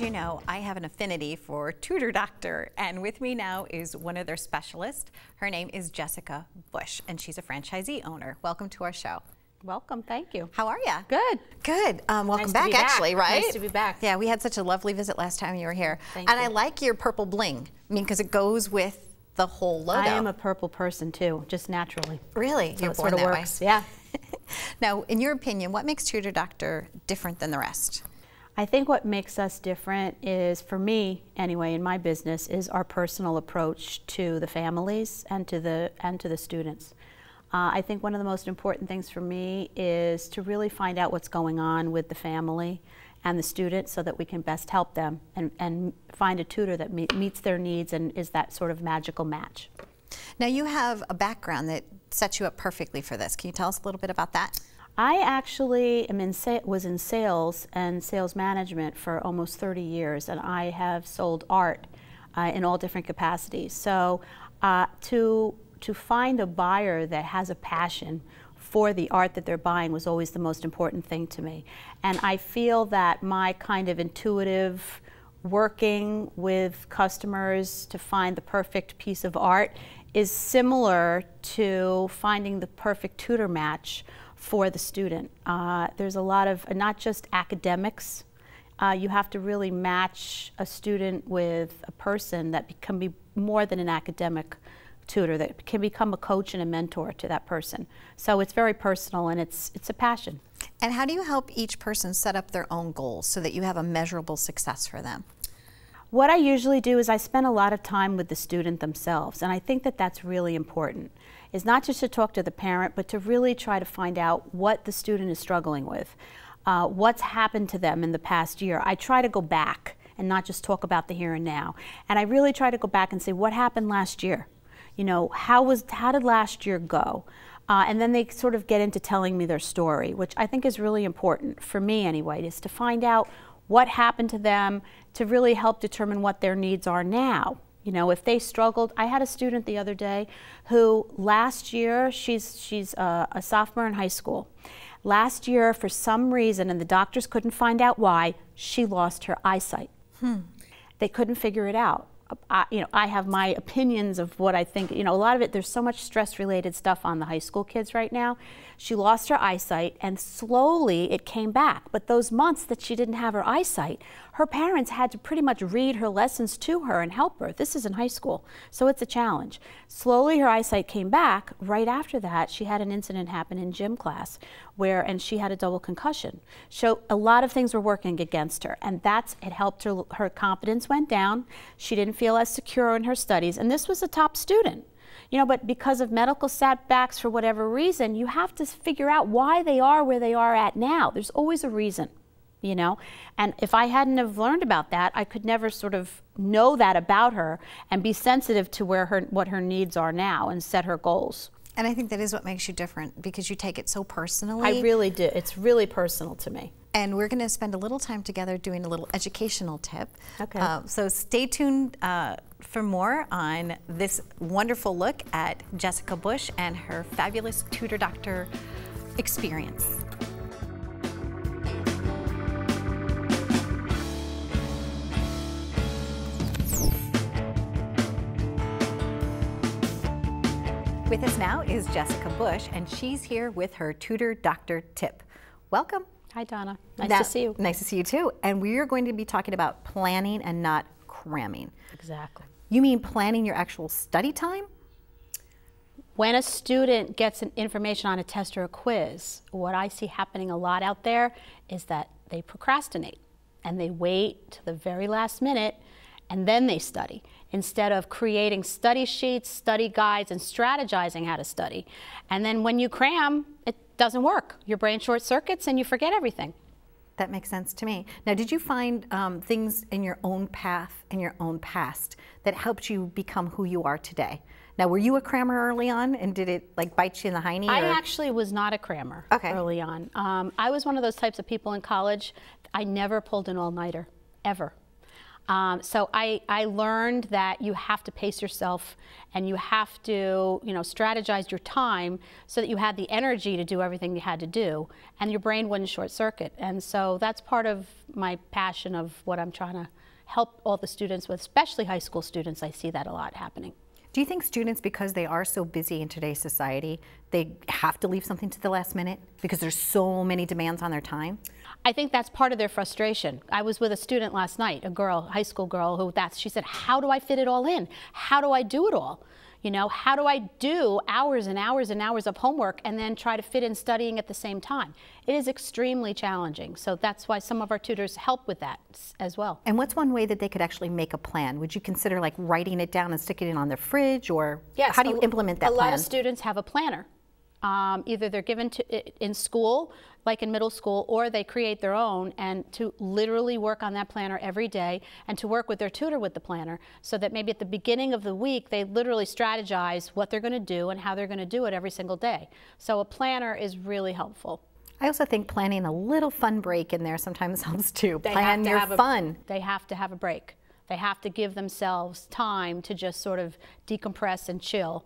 As you know, I have an affinity for Tutor Doctor, and with me now is one of their specialists. Her name is Jessica Bush, and she's a franchisee owner. Welcome to our show. Welcome, thank you. How are you? Good. Good. Welcome Nice back, actually, right? Nice to be back. Yeah, we had such a lovely visit last time you were here. Thank and you. I like your purple bling, I mean, because it goes with the whole logo. I am a purple person too, just naturally. Really? So You're it born sort of that works. way. Yeah. Now, in your opinion, what makes Tutor Doctor different than the rest? I think what makes us different is, for me anyway, in my business, is our personal approach to the families and to the students. I think one of the most important things for me is to really find out what's going on with the family and the student so that we can best help them and find a tutor that meets their needs and is that sort of magical match. Now, you have a background that sets you up perfectly for this. Can you tell us a little bit about that? I actually was in sales and sales management for almost 30 years, and I have sold art in all different capacities. So to find a buyer that has a passion for the art that they're buying was always the most important thing to me. And I feel that my kind of intuitive working with customers to find the perfect piece of art is similar to finding the perfect tutor match for the student. There's a lot of, not just academics, you have to really match a student with a person that can be more than an academic tutor, that can become a coach and a mentor to that person. So it's very personal and it's a passion. And how do you help each person set up their own goals so that you have a measurable success for them? What I usually do is I spend a lot of time with the student themselves, and I think that that's really important. Is not just to talk to the parent, but to really try to find out what the student is struggling with, what's happened to them in the past year. I try to go back and not just talk about the here and now. And I really try to go back and say, what happened last year? You know, how did last year go? And then they sort of get into telling me their story, which I think is really important, for me anyway, is to find out what happened to them to really help determine what their needs are now. You know, if they struggled, I had a student the other day who last year, she's a sophomore in high school. Last year, for some reason, and the doctors couldn't find out why, she lost her eyesight. They couldn't figure it out. I have my opinions of what I think. You know, a lot of it, there's so much stress-related stuff on the high school kids right now. She lost her eyesight, and slowly it came back. But those months that she didn't have her eyesight, her parents had to pretty much read her lessons to her and help her. This is in high school, so it's a challenge. Slowly her eyesight came back. Right after that, she had an incident happen in gym class and she had a double concussion. So a lot of things were working against her, and it helped her. Her confidence went down. She didn't feel as secure in her studies, and this was a top student. You know, but because of medical setbacks, for whatever reason, you have to figure out why they are where they are at now. There's always a reason, you know. And if I hadn't have learned about that, I could never sort of know that about her and be sensitive to what her needs are now and set her goals. And I think that is what makes you different, because you take it so personally. I really do. It's really personal to me. And we're going to spend a little time together doing a little educational tip. Okay. So stay tuned for more on this wonderful look at Jessica Bush and her fabulous Tutor Doctor experience. With us now is Jessica Bush, and she's here with her Tutor Doctor tip. Welcome. Hi, Donna. Nice to see you. Nice to see you too. And we are going to be talking about planning and not cramming. Exactly. You mean planning your actual study time? When a student gets information on a test or a quiz, what I see happening a lot out there is that they procrastinate and they wait to the very last minute and then they study, instead of creating study sheets, study guides, and strategizing how to study. And then when you cram, it doesn't work. Your brain short circuits and you forget everything. That makes sense to me. Now, did you find things in your own path, in your own past, that helped you become who you are today? Now, were you a crammer early on, and did it like bite you in the hiney? I actually was not a crammer early on. I was one of those types of people in college. I never pulled an all-nighter, ever. So I learned that you have to pace yourself and you have to, strategize your time so that you had the energy to do everything you had to do and your brain wouldn't short circuit. And so that's part of my passion of what I'm trying to help all the students with, especially high school students. I see that a lot happening. Do you think students, because they are so busy in today's society, they have to leave something to the last minute because there's so many demands on their time? I think that's part of their frustration. I was with a student last night, a girl, high school girl, she said, how do I fit it all in? How do I do it all? How do I do hours and hours and hours of homework and then try to fit in studying at the same time? It is extremely challenging. So that's why some of our tutors help with that as well. And what's one way that they could actually make a plan? Would you consider like writing it down and sticking it on their fridge, or yes, how do you implement that plan? A lot of students have a planner. Either they're given in school, like in middle school, or they create their own, and to literally work on that planner every day and to work with their tutor with the planner so that maybe at the beginning of the week they literally strategize what they're going to do and how they're going to do it every single day. So a planner is really helpful. I also think planning a little fun break in there sometimes helps too. Plan your fun. They have to have a break. They have to give themselves time to just sort of decompress and chill,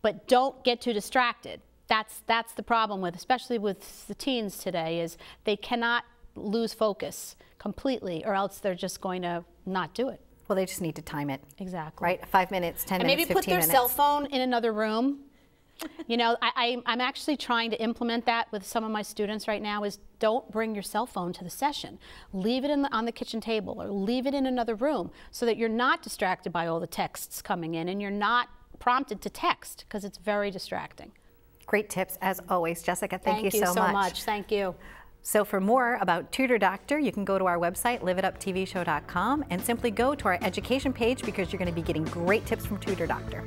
but don't get too distracted. That's the problem with, especially with the teens today, is they cannot lose focus completely or else they're just going to not do it. Well, they just need to time it. Exactly. Right? 5 minutes, 10 and minutes, 15 minutes. Maybe put their cell phone in another room. I'm actually trying to implement that with some of my students right now, is don't bring your cell phone to the session. Leave it on the kitchen table or leave it in another room so that you're not distracted by all the texts coming in and you're not prompted to text because it's very distracting. Great tips as always. Jessica, thank you so much. Thank you. So for more about Tutor Doctor, you can go to our website, liveituptvshow.com, and simply go to our education page because you're going to be getting great tips from Tutor Doctor.